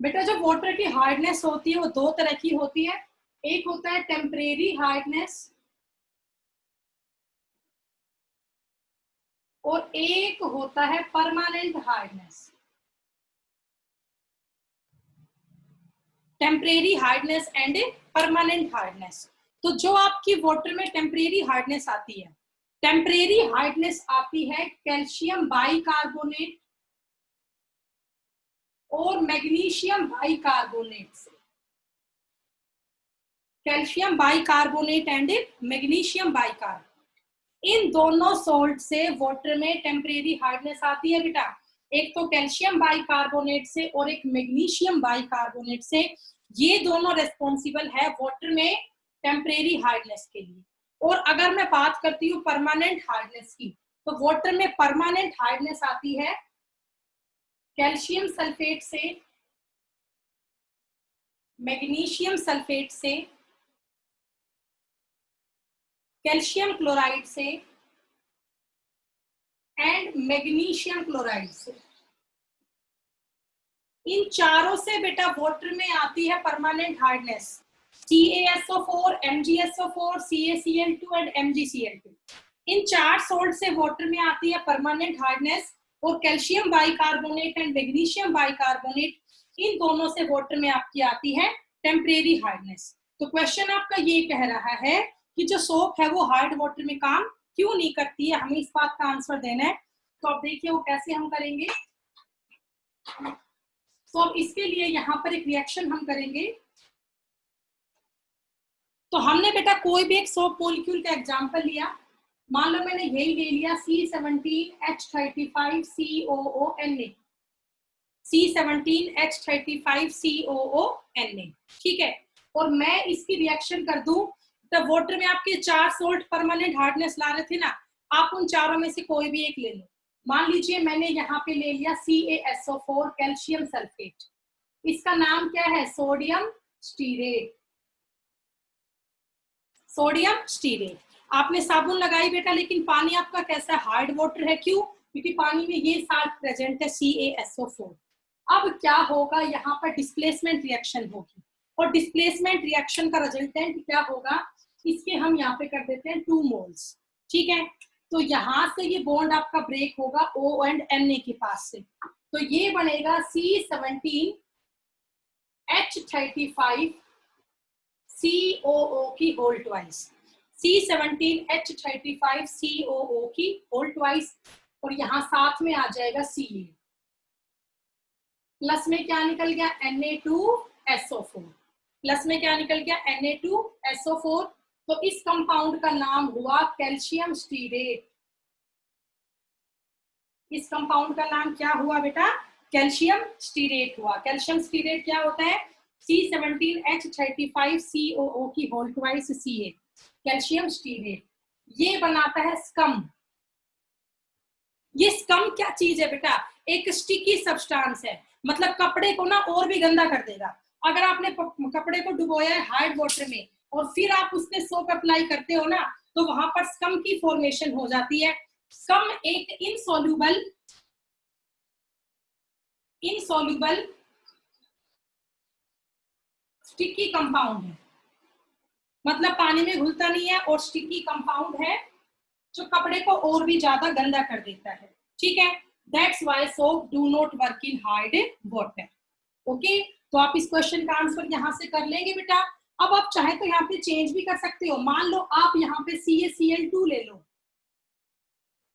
बेटा जो वाटर की हार्डनेस होती है वो दो तरह की होती है, एक होता है टेम्परेरी हार्डनेस और एक होता है permanent hardness. Temporary hardness and permanent hardness. तो जो आपकी वाटर में टेम्परेरी हार्डनेस आती है, टेम्परेरी हार्डनेस आती है कैल्शियम बाइकार्बोनेट और मैग्नीशियम बाइकार्बोनेट से। Calcium bicarbonate and magnesium bicarbonate, इन दोनों सॉल्ट से वाटर में टेम्परेरी हार्डनेस आती है बेटा। एक तो कैल्शियम बाइकार्बोनेट से और एक मैग्नीशियम बाइकार्बोनेट से। ये दोनों रेस्पॉन्सिबल है वाटर में टेम्परेरी हार्डनेस के लिए। और अगर मैं बात करती हूँ परमानेंट हार्डनेस की, तो वाटर में परमानेंट हार्डनेस आती है कैल्शियम सल्फेट से, मैग्नीशियम सल्फेट से, कैल्शियम क्लोराइड से एंड मैग्नीशियम क्लोराइड से। इन चारों से बेटा वाटर में आती है permanent hardness, CaSO4, MgSO4, CaCl2 and MgCl2। इन चार सॉल्ट से वाटर में आती है परमानेंट हार्डनेस, और calcium bicarbonate and magnesium bicarbonate, इन दोनों से वाटर में आपकी आती है टेम्परेरी हार्डनेस। तो क्वेश्चन आपका ये कह रहा है कि जो सोप है वो हार्ड वाटर में काम क्यों नहीं करती है, हमें इस बात का आंसर देना है। तो अब देखिए वो कैसे हम करेंगे। तो अब इसके लिए यहाँ पर एक रिएक्शन हम करेंगे। तो हमने बेटा कोई भी एक सोप मॉलिक्यूल का एग्जांपल लिया, मान लो मैंने यही ले लिया C17H35COONA, C17H35COONA, ठीक है। और मैं इसकी रिएक्शन कर दूं, तो वाटर में आपके चार सोल्ट परमानेंट हार्डनेस ला रहे थे ना, आप उन चारों में से कोई भी एक ले लो। मान लीजिए मैंने यहाँ पे ले लिया CaSO4 कैल्शियम सल्फेट, इसका नाम क्या है, सोडियम स्टीरेट। Sodium stearate. आपने साबुन लगाई बेटा, लेकिन पानी आपका कैसा हार्ड वाटर है, क्यों, क्योंकि पानी में ये साल्ट प्रेजेंट है CaSO4। अब क्या होगा, यहाँ पर डिस्प्लेसमेंट रिएक्शन होगी, और डिस्प्लेसमेंट रिएक्शन का रिजल्टेंट क्या होगा, इसके हम यहाँ पे कर देते हैं 2 मोल्स, ठीक है। तो यहाँ से ये बॉन्ड आपका ब्रेक होगा O एंड Na के पास से, तो ये बनेगा C17H35 COO की होल ट्वाइस, C17H35 COO की होल ट्वाइस, और यहाँ साथ में आ जाएगा Ca, प्लस में क्या निकल गया Na2SO4, प्लस में क्या निकल गया Na2SO4। तो इस कंपाउंड का नाम हुआ कैल्शियम स्टीरेट। इस कंपाउंड का नाम क्या हुआ बेटा, कैल्शियम स्टीरेट हुआ। कैल्शियम स्टीरेट क्या होता है, C17H35 COO की whole twice Ca, calcium stearate. ये बनाता है स्कम। ये स्कम क्या चीज है बेटा, एक स्टिकी सब्सटेंस है, मतलब कपड़े को ना और भी गंदा कर देगा। अगर आपने कपड़े को डुबोया है हार्ड वाटर में और फिर आप उसमें सोप अप्लाई करते हो ना, तो वहां पर स्कम की फॉर्मेशन हो जाती है। स्कम एक इनसॉल्युबल स्टिकी कंपाउंड है, मतलब पानी में घुलता नहीं है और स्टिकी कंपाउंड है, जो कपड़े को और भी ज्यादा गंदा कर देता है, ठीक है। That's why soap do not work in hard water. Okay, तो आप इस क्वेश्चन का आंसर यहाँ से कर लेंगे बेटा। अब आप चाहे तो यहाँ पे चेंज भी कर सकते हो, मान लो आप यहाँ पे CaCl2 ले लो,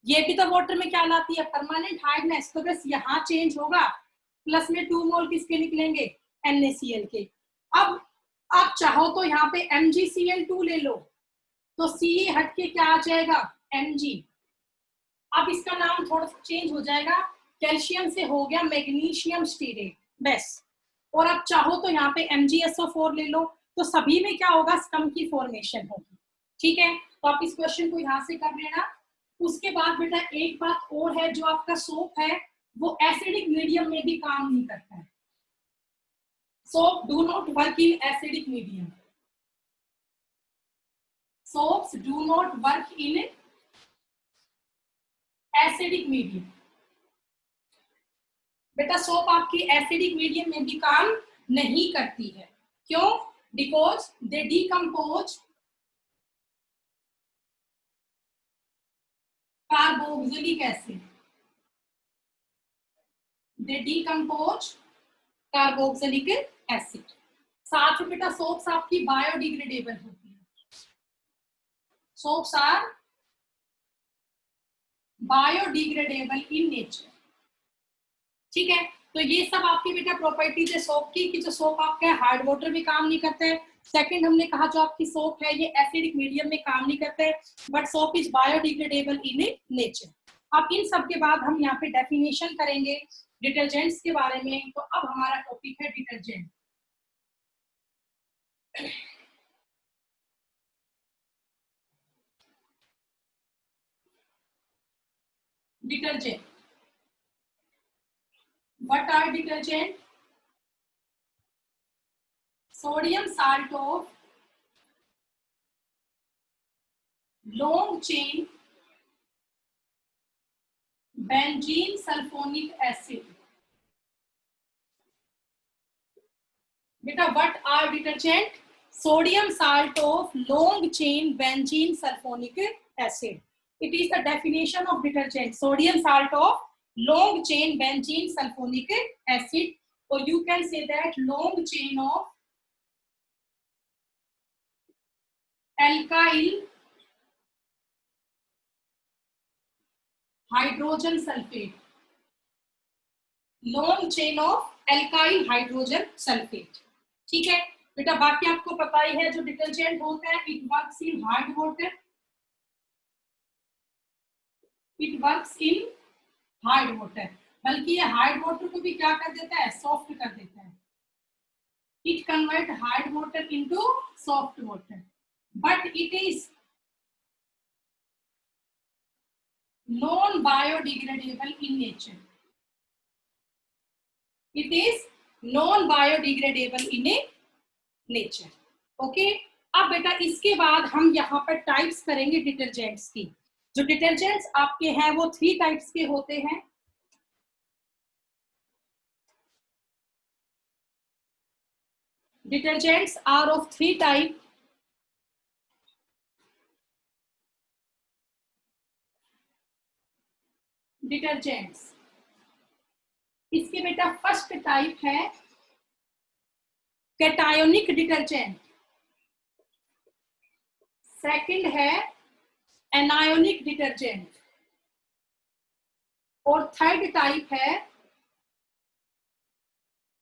ये भी तो वाटर में क्या लाती है, परमानेंट हार्डनेस, तो बस यहाँ चेंज होगा, प्लस में 2 मोल किसके निकलेंगे, NaCl के। अब आप चाहो तो यहाँ पे MgCl2 ले लो, तो Ca हट के क्या आ जाएगा, Mg। अब इसका नाम थोड़ा सा चेंज हो जाएगा, कैल्शियम से हो गया मैग्नीशियम स्टीरेट, बस। और आप चाहो तो यहाँ पे MgSO4 ले लो, तो सभी में क्या होगा, स्कम की फॉर्मेशन होगी, ठीक है। तो आप इस क्वेश्चन को यहाँ से कर लेना। उसके बाद बेटा एक बात और है, जो आपका सोप है वो एसिडिक मीडियम में भी काम नहीं करता है। Soap do not work in acidic medium, soaps do not work in acidic medium. बेटा सोप आपकी एसिडिक मीडियम में भी काम नहीं करती है। क्यों? Because they decompose carboxylic acid, they decompose carboxylic acid. साथ में बेटा सोप्स आपकी बायोडिग्रेडेबल होती है, soaps are biodegradable in nature. ठीक है, तो ये सब आपकी बेटा प्रॉपर्टीज है सोप की, कि जो सोप आपका हार्ड वाटर में काम नहीं करता है। सेकंड हमने कहा जो आपकी सोप है ये एसिडिक मीडियम में काम नहीं करता है, but soap is biodegradable in nature. अब इन सब के बाद हम यहाँ पे डेफिनेशन करेंगे डिटर्जेंट्स के बारे में। तो अब हमारा टॉपिक है detergent. Detergent, what are detergent? Sodium salt of long chain benzene sulphonic acid. बेटा what are detergent? Sodium salt of long chain benzene sulfonic acid. It is the definition of detergent. Sodium salt of long chain benzene sulfonic acid, or you can say that long chain of alkyl hydrogen sulfate. Long chain of alkyl hydrogen sulfate. ठीक है बेटा, बाकी आपको पता ही है जो detergent होता है it works in hard water, it works in hard water, बल्कि ये हार्ड वाटर को भी क्या कर देता है? सॉफ्ट कर देता है। It convert hard water into soft water, but it is non biodegradable in nature. It is non biodegradable in nature. Okay, अब बेटा इसके बाद हम यहाँ पर टाइप्स करेंगे डिटर्जेंट्स की। जो डिटर्जेंट्स आपके हैं वो 3 टाइप्स के होते हैं। Detergents are of 3 type. Detergents, इसके बेटा फर्स्ट टाइप है कैटायोनिक डिटर्जेंट, सेकंड है एनायोनिक डिटर्जेंट, और थर्ड टाइप है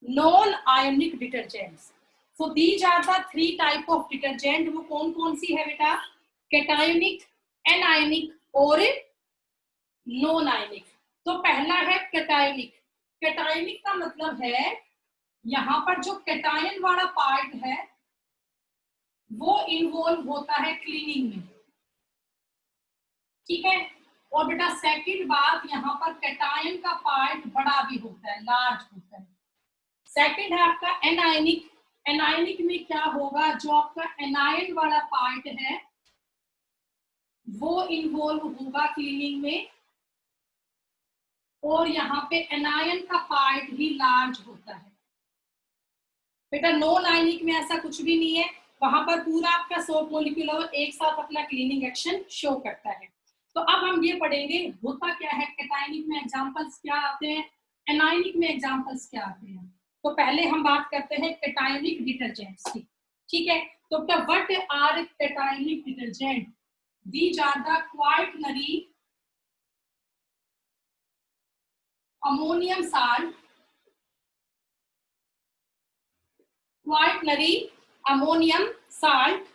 non ionic detergents. So these are the 3 type of detergent. वो कौन कौन सी है बेटा? कैटायोनिक, एनायोनिक और नॉन आयोनिक। तो पहला है कैटायोनिक। कैटायोनिक का मतलब है यहाँ पर जो कैटायन वाला पार्ट है वो इन्वॉल्व होता है क्लीनिंग में। ठीक है, और बेटा सेकंड बात, यहाँ पर कैटायन का पार्ट बड़ा भी होता है, लार्ज होता है। सेकंड है आपका एनायनिक। एनायनिक में क्या होगा? जो आपका एनायन वाला पार्ट है वो इन्वॉल्व होगा क्लीनिंग में, और यहाँ पे एनायन का पार्ट भी लार्ज होता है। बेटा नॉन आयनिक में ऐसा कुछ भी नहीं है, वहां पर पूरा आपका सोप मॉलिक्यूल एक साथ अपना क्लीनिंग एक्शन शो करता है। तो अब हम ये पढ़ेंगे होता क्या है, कैटायनिक में एग्जांपल्स क्या आते हैं, एनायनिक में एग्जांपल्स क्या आते हैं। तो पहले हम बात करते हैं कैटायनिक डिटर्जेंट्स की। ठीक है, तो बेटा what are cationic detergent? These are the quaternary ammonium salt, quaternary ammonium salt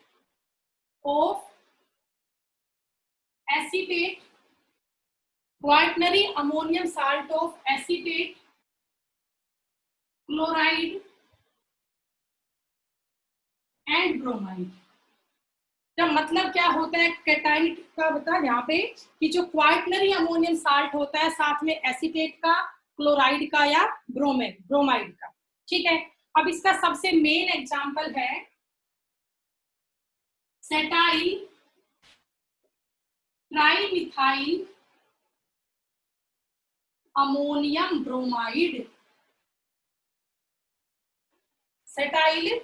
of acetate, quaternary ammonium salt of acetate, chloride and bromide। तो मतलब क्या होता है कैटायनिक का? बता यहाँ पे कि जो क्वाटरनरी अमोनियम साल्ट होता है साथ में एसीटेट का, क्लोराइड का या ब्रोमाइड का। ठीक है, अब इसका सबसे मेन एग्जांपल है cetyl trimethyl ammonium bromide, cetyl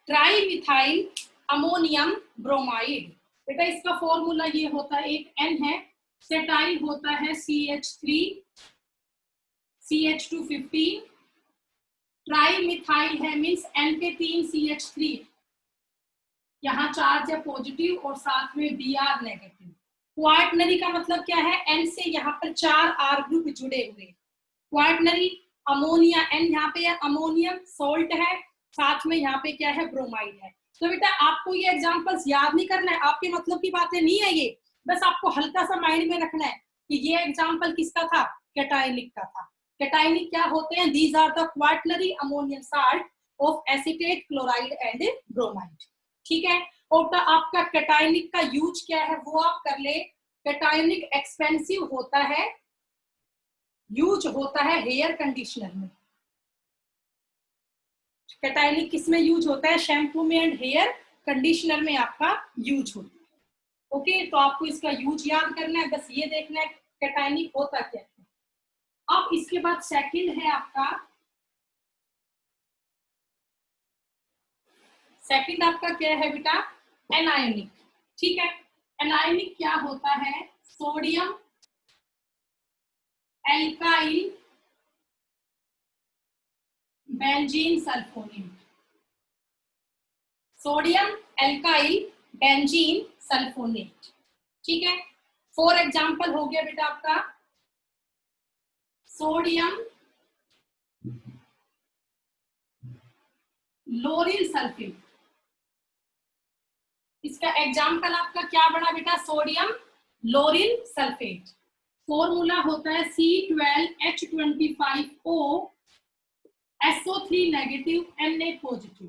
trimethyl ammonium bromide. बेटा इसका फॉर्मूला ये होता है, एक N है, सेटाइल होता है CH3 CH2 ट्राइमिथाइल है मीन्स N पे 3 CH3, यहाँ चार्ज है पॉजिटिव और साथ में Br नेगेटिव। क्वार्टनरी का मतलब क्या है, N से यहाँ पर 4 R ग्रुप जुड़े हुए। क्वार्टनरी अमोनिया, N यहाँ पे अमोनियम सोल्ट है, साथ में यहाँ पे क्या है, ब्रोमाइड है। तो बेटा आपको ये एग्जांपल्स याद नहीं करना है, आपके मतलब की बातें नहीं है ये, बस आपको हल्का सा माइंड में रखना है कि ये एग्जांपल किसका था, कैटायनिक का था। कैटायनिक क्या होते हैं, these are the quaternary ammonium salt of acetate chloride and bromide. ठीक है, और आपका कैटायनिक का यूज क्या है वो आप कर ले। कैटायनिक एक्सपेंसिव होता है, यूज होता है हेयर कंडीशनर में। कैटायनिक किस में यूज होता है, शैम्पू में एंड हेयर कंडीशनर में आपका यूज होता है। ओके, तो आपको इसका यूज याद करना है, बस ये देखना है कैटायनिक होता क्या है। अब इसके बाद सेकंड है आपका, सेकंड आपका क्या है बेटा, एनायनिक। ठीक है, एनायनिक क्या होता है, sodium alkyl benzene sulphonate, sodium alkyl benzene sulphonate. ठीक है, फॉर एग्जांपल हो गया बेटा आपका सोडियम लोरिल सल्फेट। इसका एग्जाम्पल आपका क्या बना बेटा, सोडियम लोरिल सल्फेट। फॉर्मूला होता है C12H25O SO3 negative Na positive.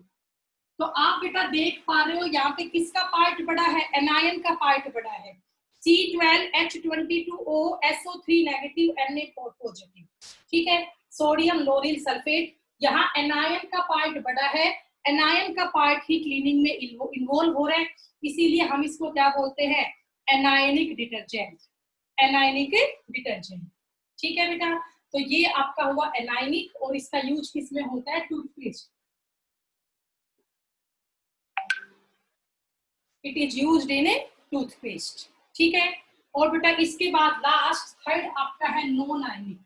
तो आप बेटा देख पा रहे हो यहाँ पे किसका पार्ट बड़ा है, एनायन का पार्ट बड़ा है। C12H22O SO3 negative Na positive. ठीक है, सोडियम लोरिल सल्फेट, यहाँ एनायन का पार्ट बड़ा है, एनायन का पार्ट ही क्लीनिंग में इन्वॉल्व हो रहा है, इसीलिए हम इसको क्या बोलते हैं, एनायनिक डिटर्जेंट, एनायनिक डिटर्जेंट। ठीक है बेटा, तो ये आपका हुआ एनायनिक, और इसका यूज किस में होता है, toothpaste. It is used in A toothpaste. ठीक है, और बेटा इसके बाद लास्ट थर्ड आपका है नॉन आयनिक।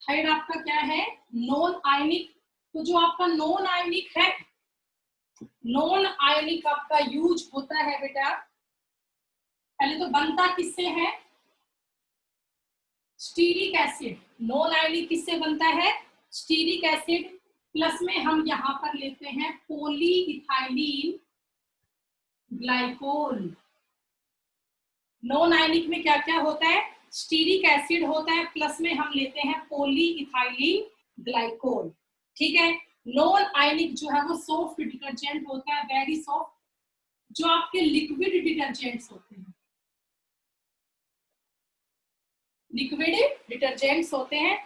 थर्ड आपका क्या है, नॉन आयनिक। तो जो आपका नॉन आयनिक है, नॉन आयनिक आपका यूज होता है बेटा, पहले तो बनता किससे है, स्टीरिक एसिड। नॉन आयनिक किससे बनता है, स्टीरिक एसिड, प्लस में हम यहाँ पर लेते हैं पॉलीइथाइलिन ग्लाइकोल। नॉन आयनिक में क्या क्या होता है, स्टीरिक एसिड होता है, प्लस में हम लेते हैं पॉलीइथाइलिन ग्लाइकोल। ठीक है, नॉन आयनिक जो है वो सॉफ्ट डिटर्जेंट होता है, वेरी सॉफ्ट। जो आपके लिक्विड डिटर्जेंट्स होते हैं, लिक्विड डिटर्जेंट्स होते हैं,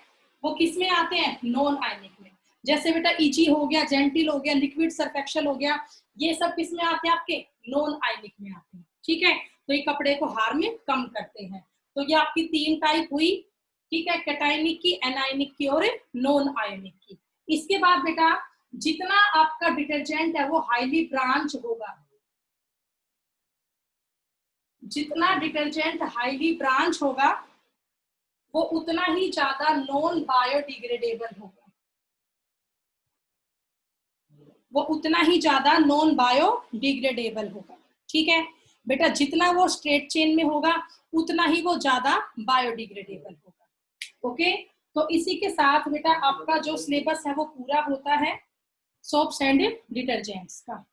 वो किस में आते हैं, नॉन आयनिक में। जैसे बेटा इजी हो गया, जेंटिल हो गया, लिक्विड सर्फ एक्सेल हो गया, ये सब किस में आते हैं, आपके नॉन आयनिक में आते हैं। ठीक है, तो ये कपड़े को हार्म कम करते हैं। तो ये आपकी 3 टाइप हुई। ठीक है, कैटायनिक की, एनायनिक की और नॉन आयनिक की। इसके बाद बेटा जितना आपका डिटर्जेंट है वो हाईली ब्रांच होगा, जितना डिटर्जेंट हाईली ब्रांच होगा वो उतना ही ज्यादा नॉन बायोडिग्रेडेबल होगा, वो उतना ही ज्यादा नॉन बायोडिग्रेडेबल होगा। ठीक है बेटा, जितना वो स्ट्रेट चेन में होगा उतना ही वो ज्यादा बायोडिग्रेडेबल होगा। ओके, तो इसी के साथ बेटा आपका जो सिलेबस है वो पूरा होता है सोप्स एंड डिटर्जेंट्स का।